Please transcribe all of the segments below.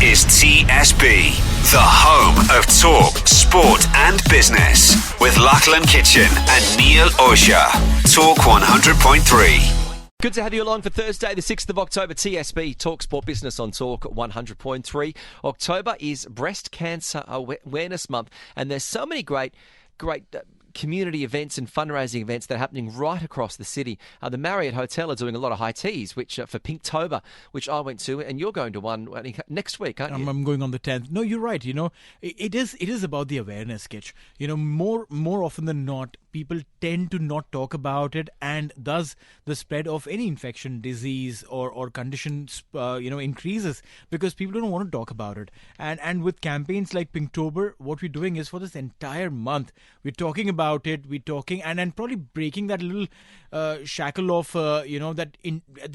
is TSB, the home of talk, sport and business with Lachlan Kitchen and Neil Osha. Talk 100.3. Good to have you along for Thursday, the 6th of October. TSB, Talk Sport Business on Talk 100.3. October is Breast Cancer Awareness Month, and there's so many great community events and fundraising events that are happening right across the city. The Marriott Hotel are doing a lot of high teas, which for Pinktober, which I went to, and you're going to one next week, aren't you? I'm going on the 10th. No, you're right. It is about the awareness, Kitch. More often than not, people tend to not talk about it, and thus the spread of any infection, disease or conditions, increases because people don't want to talk about it. And with campaigns like Pinktober, what we're doing is for this entire month, we're talking about it. We're talking and probably breaking that little shackle of that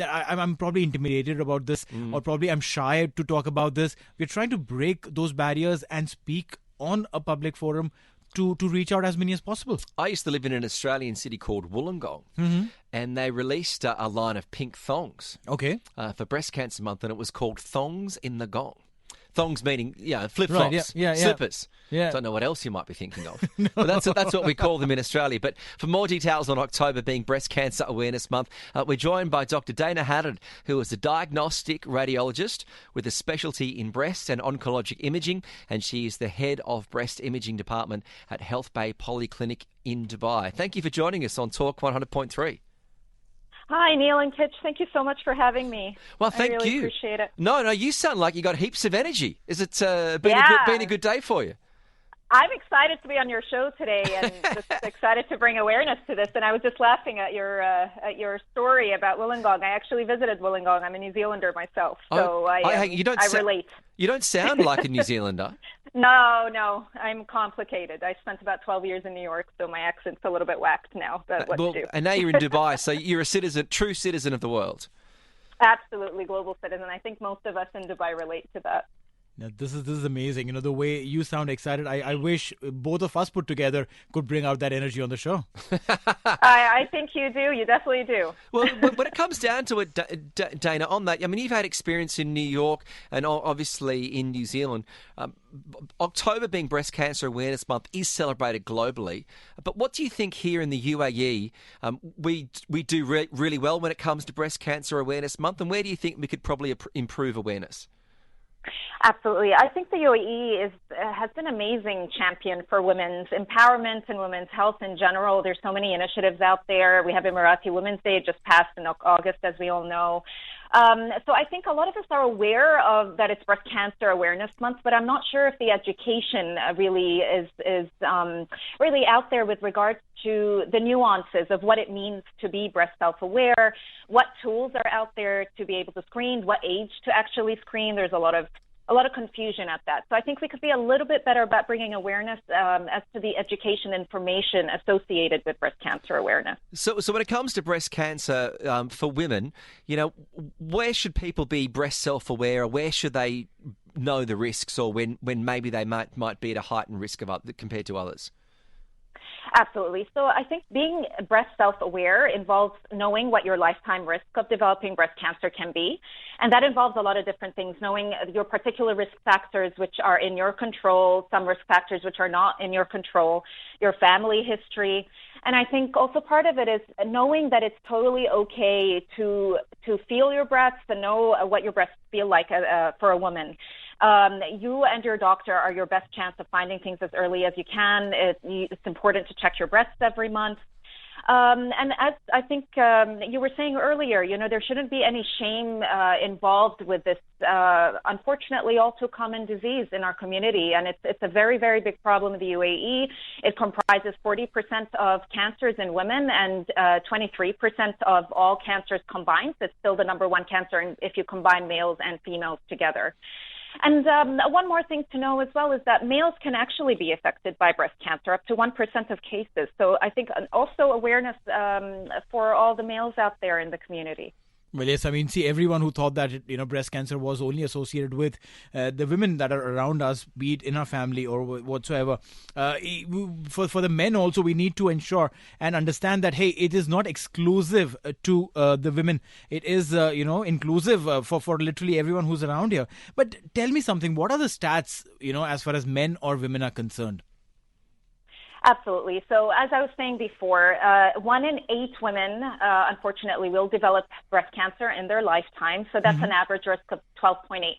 I'm probably intimidated about this, or probably I'm shy to talk about this. We're trying to break those barriers and speak on a public forum to reach out as many as possible. I used to live in an Australian city called Wollongong, and they released a line of pink thongs for Breast Cancer Month, and it was called Thongs in the Gong. Thongs meaning, flip-flops, slippers. Yeah. Don't know what else you might be thinking of. No. But that's what we call them in Australia. But for more details on October being Breast Cancer Awareness Month, we're joined by Dr. Dana Haddad, who is a diagnostic radiologist with a specialty in breast and oncologic imaging, and she is the head of breast imaging department at Healthbay Polyclinic in Dubai. Thank you for joining us on Talk 100.3. Hi, Neil and Kitch. Thank you so much for having me. Well, thank you. I really appreciate it. No, you sound like you got heaps of energy. Is it been a good day for you? I'm excited to be on your show today and just excited to bring awareness to this. And I was just laughing at your story about Wollongong. I actually visited Wollongong. I'm a New Zealander myself, so I relate. You don't sound like a New Zealander. No, I'm complicated. I spent about 12 years in New York, so my accent's a little bit whacked now. But what to do? And now you're in Dubai, so you're a true citizen of the world. Absolutely, global citizen. I think most of us in Dubai relate to that. Now, this is amazing. The way you sound excited. I wish both of us put together could bring out that energy on the show. I think you do. You definitely do. Well, when it comes down to it, Dana, on that, I mean, you've had experience in New York and obviously in New Zealand. October being Breast Cancer Awareness Month is celebrated globally. But what do you think here in the UAE we do really well when it comes to Breast Cancer Awareness Month? And where do you think we could probably improve awareness? Absolutely. I think the UAE has been an amazing champion for women's empowerment and women's health in general. There's so many initiatives out there. We have Emirati Women's Day just passed in August, as we all know. So I think a lot of us are aware of that it's Breast Cancer Awareness Month, but I'm not sure if the education really is really out there with regards to the nuances of what it means to be breast self-aware, what tools are out there to be able to screen, what age to actually screen. There's a lot of confusion at that. So I think we could be a little bit better about bringing awareness as to the education information associated with breast cancer awareness. So when it comes to breast cancer for women, where should people be breast self-aware, or where should they know the risks, or when maybe they might be at a heightened risk compared to others? Absolutely. So I think being breast self-aware involves knowing what your lifetime risk of developing breast cancer can be. And that involves a lot of different things, knowing your particular risk factors which are in your control, some risk factors which are not in your control, your family history. And I think also part of it is knowing that it's totally okay to feel your breasts and know what your breasts feel like for a woman. You and your doctor are your best chance of finding things as early as you can. It's important to check your breasts every month. And as I think you were saying earlier, there shouldn't be any shame involved with this, unfortunately, all too common disease in our community. And it's a very, very big problem in the UAE. It comprises 40% of cancers in women and 23% of all cancers combined. So it's still the number one cancer if you combine males and females together. And one more thing to know as well is that males can actually be affected by breast cancer, up to 1% of cases. So I think also awareness for all the males out there in the community. Well, yes, I mean, see, everyone who thought that, breast cancer was only associated with the women that are around us, be it in our family or whatsoever. For the men also, we need to ensure and understand that, hey, it is not exclusive to the women. It is, inclusive for literally everyone who's around here. But tell me something, what are the stats, as far as men or women are concerned? Absolutely. So as I was saying before, 1 in 8 women, unfortunately, will develop breast cancer in their lifetime. So that's an average risk of 12.8%.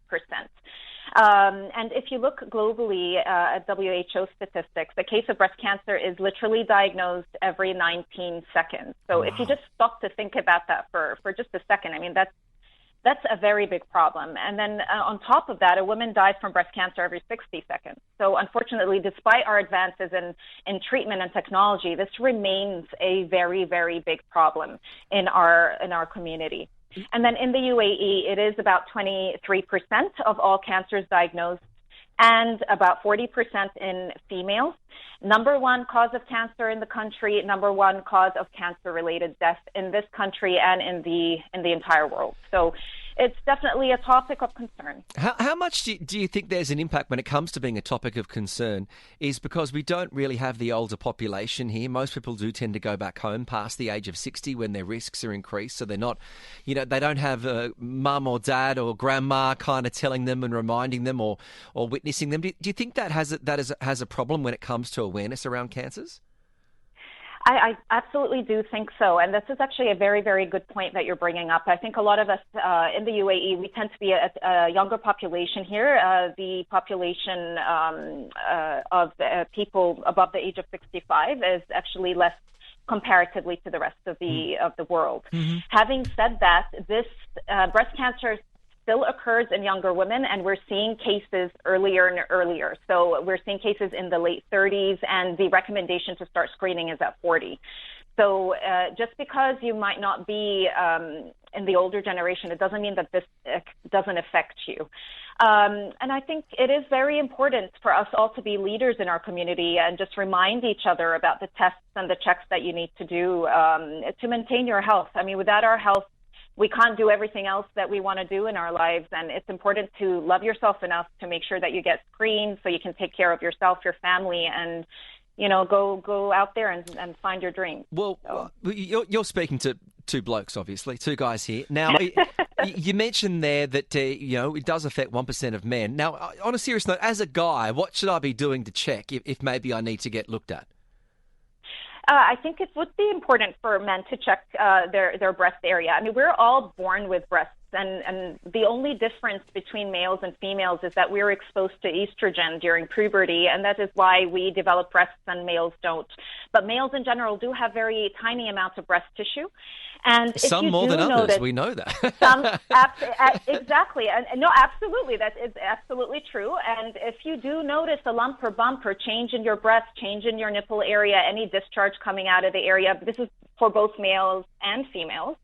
And if you look globally at WHO statistics, a case of breast cancer is literally diagnosed every 19 seconds. So if you just stop to think about that for just a second, I mean, that's a very big problem. And then on top of that, a woman dies from breast cancer every 60 seconds. So unfortunately, despite our advances in treatment and technology, this remains a very, very big problem in our community. And then in the UAE, it is about 23% of all cancers diagnosed and about 40% in females. Number one cause of cancer in the country, number one cause of cancer-related death in this country and in the entire world. So it's definitely a topic of concern. How much do you think there's an impact when it comes to being a topic of concern is because we don't really have the older population here. Most people do tend to go back home past the age of 60 when their risks are increased. So they're not, they don't have mum or dad or grandma kind of telling them and reminding them or witnessing them. Do you think that has a problem when it comes to awareness around cancers? I absolutely do think so. And this is actually a very, very good point that you're bringing up. I think a lot of us in the UAE, we tend to be a younger population here. The population of people above the age of 65 is actually less comparatively to the rest of the world. Mm-hmm. Having said that, this breast cancer still occurs in younger women, and we're seeing cases earlier and earlier. So we're seeing cases in the late 30s, and the recommendation to start screening is at 40. So just because you might not be in the older generation, it doesn't mean that this doesn't affect you. And I think it is very important for us all to be leaders in our community and just remind each other about the tests and the checks that you need to do to maintain your health. I mean, without our health, we can't do everything else that we want to do in our lives, and it's important to love yourself enough to make sure that you get screened so you can take care of yourself, your family, and go out there and find your dream. Well, you're speaking to two blokes, obviously, two guys here. Now, you mentioned there that it does affect 1% of men. Now, on a serious note, as a guy, what should I be doing to check if maybe I need to get looked at? I think it would be important for men to check their breast area. I mean, we're all born with breasts, and the only difference between males and females is that we're exposed to estrogen during puberty, and that is why we develop breasts and males don't. But males in general do have very tiny amounts of breast tissue. And some more than others, we know that. Exactly. And no, absolutely. That is absolutely true. And if you do notice a lump or bump or change in your breast, change in your nipple area, any discharge coming out of the area, this is for both males and females.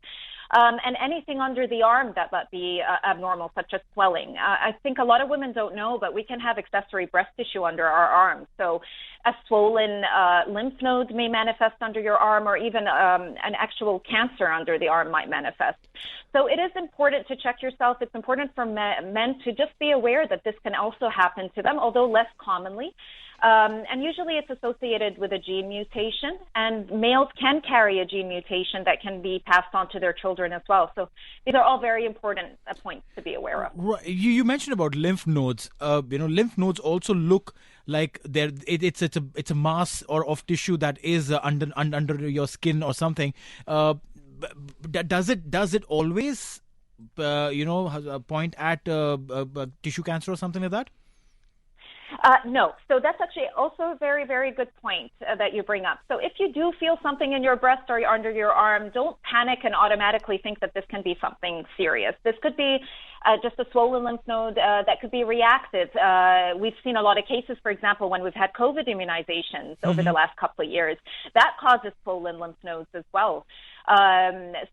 And anything under the arm that might be abnormal, such as swelling. I think a lot of women don't know, but we can have accessory breast tissue under our arms. So a swollen lymph node may manifest under your arm, or even an actual cancer under the arm might manifest. So it is important to check yourself. It's important for men to just be aware that this can also happen to them, although less commonly. And usually it's associated with a gene mutation, and males can carry a gene mutation that can be passed on to their children as well. So these are all very important points to be aware of. Right. You mentioned about lymph nodes. Lymph nodes also look like it's a mass or of tissue that is under your skin or something. Does it always point at tissue cancer or something like that? No. So that's actually also a very, very good point that you bring up. So if you do feel something in your breast or under your arm, don't panic and automatically think that this can be something serious. This could be just a swollen lymph node that could be reactive. We've seen a lot of cases, for example, when we've had COVID immunizations over the last couple of years. That causes swollen lymph nodes as well.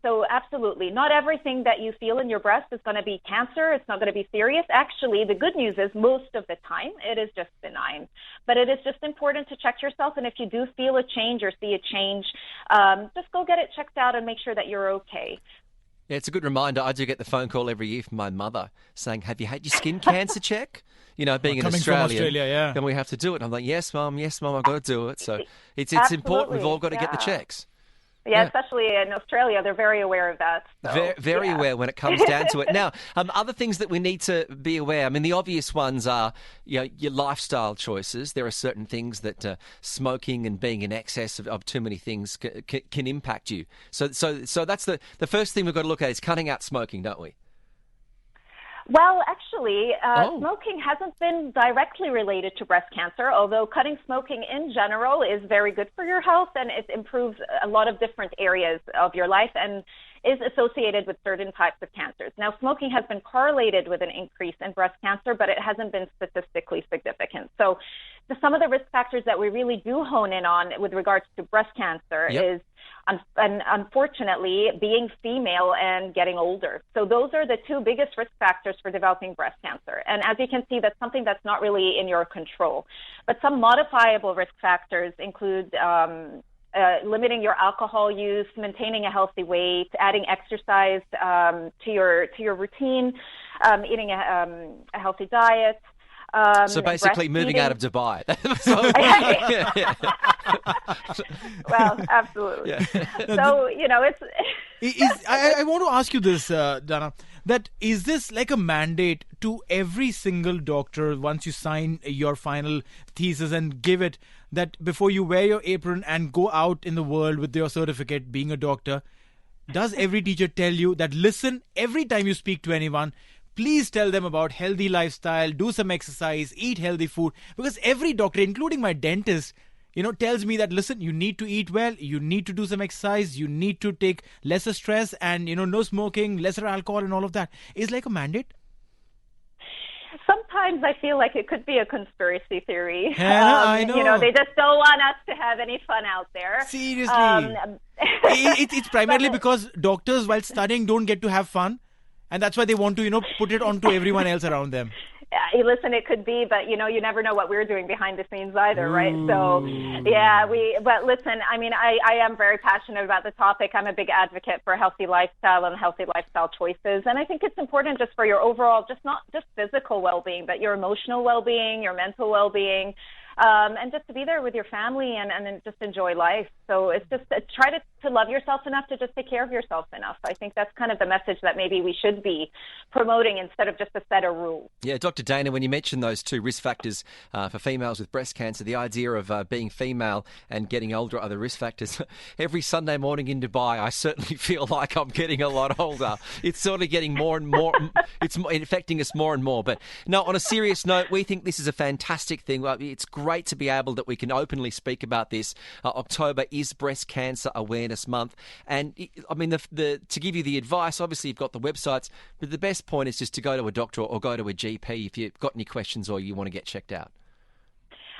So absolutely, not everything that you feel in your breast is going to be cancer. It's not going to be serious. Actually, the good news is most of the time it is just benign. But it is just important to check yourself. And if you do feel a change or see a change, just go get it checked out and make sure that you're okay. Yeah, it's a good reminder. I do get the phone call every year from my mother saying, "Have you had your skin cancer check?" You know, being an Coming from Australian, Australia, yeah. and we have to do it. I'm like, "Yes, mum, I've got to do it." So it's important. We've all got to get the checks. Yeah, especially in Australia, they're very aware of that. So, very aware when it comes down to it. Now, other things that we need to be aware. I mean, the obvious ones are, your lifestyle choices. There are certain things that smoking and being in excess of too many things can impact you. So that's the first thing we've got to look at is cutting out smoking, don't we? Well, actually, smoking hasn't been directly related to breast cancer, although cutting smoking in general is very good for your health, and it improves a lot of different areas of your life and is associated with certain types of cancers. Now, smoking has been correlated with an increase in breast cancer, but it hasn't been statistically significant. So some of the risk factors that we really do hone in on with regards to breast cancer is, unfortunately, being female and getting older. So those are the two biggest risk factors for developing breast cancer. And as you can see, that's something that's not really in your control. But some modifiable risk factors include limiting your alcohol use, maintaining a healthy weight, adding exercise to your routine, eating a healthy diet. So basically moving out of Dubai. Well, absolutely. Yeah. So, I want to ask you this, Dana, that is this like a mandate to every single doctor once you sign your final thesis and give it, that before you wear your apron and go out in the world with your certificate being a doctor, does every teacher tell you that, listen, every time you speak to anyone, please tell them about healthy lifestyle, do some exercise, eat healthy food? Because every doctor, including my dentist, tells me that, listen, you need to eat well, you need to do some exercise, you need to take lesser stress and, no smoking, lesser alcohol and all of that. Is like a mandate? Sometimes I feel like it could be a conspiracy theory. I know. They just don't want us to have any fun out there. Seriously. It's primarily because doctors, while studying, don't get to have fun. And that's why they want to, put it onto everyone else around them. Listen, it could be, but, you never know what we're doing behind the scenes either, right? So, but listen, I mean, I am very passionate about the topic. I'm a big advocate for a healthy lifestyle and healthy lifestyle choices. And I think it's important just for your overall, not just physical well-being, but your emotional well-being, your mental well-being. And just to be there with your family and then just enjoy life. So it's just try to love yourself enough to just take care of yourself enough. I think that's kind of the message that maybe we should be promoting instead of just a set of rules. Yeah, Dr. Dana, when you mentioned those two risk factors for females with breast cancer, the idea of being female and getting older are the risk factors. Every Sunday morning in Dubai, I certainly feel like I'm getting a lot older. It's sort of getting more and more, it's affecting us more and more. But no, on a serious note, we think this is a fantastic thing. It's great to be able that we can openly speak about this. October is Breast Cancer Awareness Month, and I mean, to give you the advice, obviously you've got the websites, but the best point is just to go to a doctor or go to a GP if you've got any questions or you want to get checked out.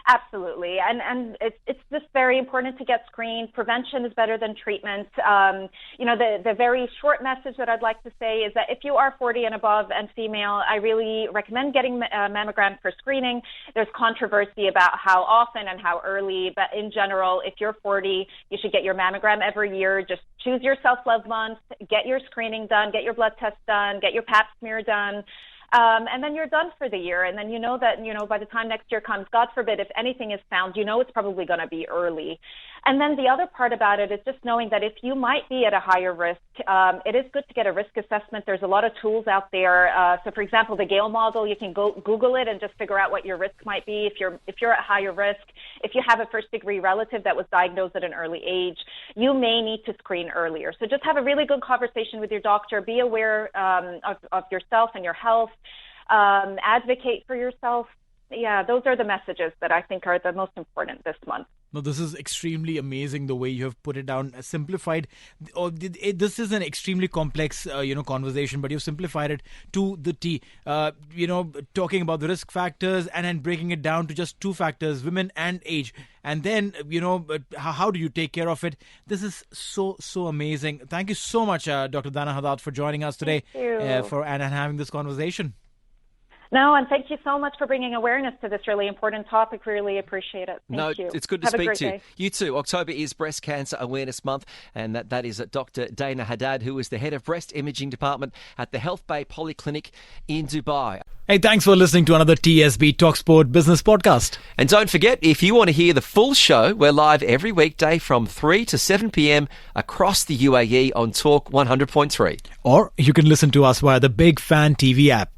Absolutely. And it's just very important to get screened. Prevention is better than treatment. The very short message that I'd like to say is that if you are 40 and above and female, I really recommend getting a mammogram for screening. There's controversy about how often and how early, but in general, if you're 40, you should get your mammogram every year. Just choose your self-love month, get your screening done, get your blood test done, get your pap smear done. And then you're done for the year. And then that, by the time next year comes, God forbid, if anything is found, it's probably going to be early. And then the other part about it is just knowing that if you might be at a higher risk, it is good to get a risk assessment. There's a lot of tools out there. So, for example, the Gale model, you can go Google it and just figure out what your risk might be if you're at higher risk. If you have a first-degree relative that was diagnosed at an early age, you may need to screen earlier. So just have a really good conversation with your doctor. Be aware of yourself and your health. Advocate for yourself. Yeah, those are the messages that I think are the most important this month. No, this is extremely amazing the way you have put it down, simplified. This is an extremely complex, conversation, but you've simplified it to the T. Talking about the risk factors and then breaking it down to just two factors, women and age. And then, how do you take care of it? This is so amazing. Thank you so much, Dr. Dana Haddad, for joining us today and having this conversation. No, and thank you so much for bringing awareness to this really important topic. Really appreciate it. Thank you. It's good to Have a speak great to you. day. You too. October is Breast Cancer Awareness Month, and that is Dr. Dana Haddad, who is the head of breast imaging department at the Healthbay Polyclinic in Dubai. Hey, thanks for listening to another TSB Talksport Business Podcast. And don't forget, if you want to hear the full show, we're live every weekday from 3 to 7 p.m. across the UAE on Talk 100.3. Or you can listen to us via the Big Fan TV app.